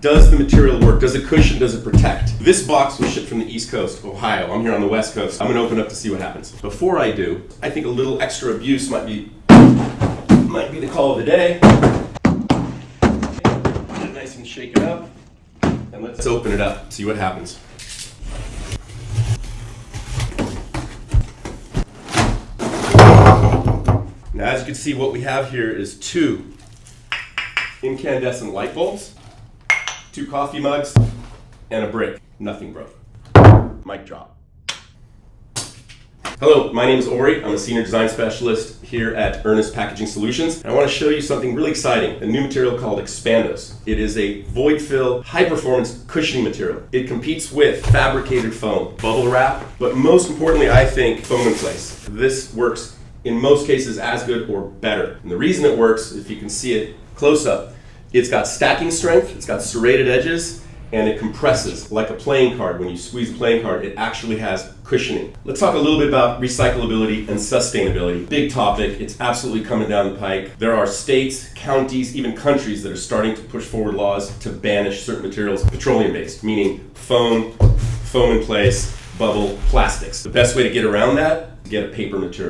Does the material work? Does it cushion? Does it protect? This box was shipped from the East Coast, Ohio. I'm here on the West Coast. I'm gonna open up to see what happens. Before I do, I think a little extra abuse might be the call of the day. Get it nice and shake it up. And let's open it up, see what happens. Now, as you can see, what we have here is 2 incandescent light bulbs, 2 coffee mugs, and a brick. Nothing broke. Mic drop. Hello, my name is Ori. I'm a senior design specialist here at Earnest Packaging Solutions. And I want to show you something really exciting, a new material called ExpandOS. It is a void fill, high performance cushioning material. It competes with fabricated foam, bubble wrap, but most importantly, I think, foam in place. This works in most cases as good or better. And the reason it works, if you can see it close up, it's got stacking strength, it's got serrated edges, and it compresses like a playing card. When you squeeze a playing card, it actually has cushioning. Let's talk a little bit about recyclability and sustainability. Big topic, it's absolutely coming down the pike. There are states, counties, even countries that are starting to push forward laws to banish certain materials, petroleum-based, meaning foam in place, bubble, plastics. The best way to get around that, get a paper material.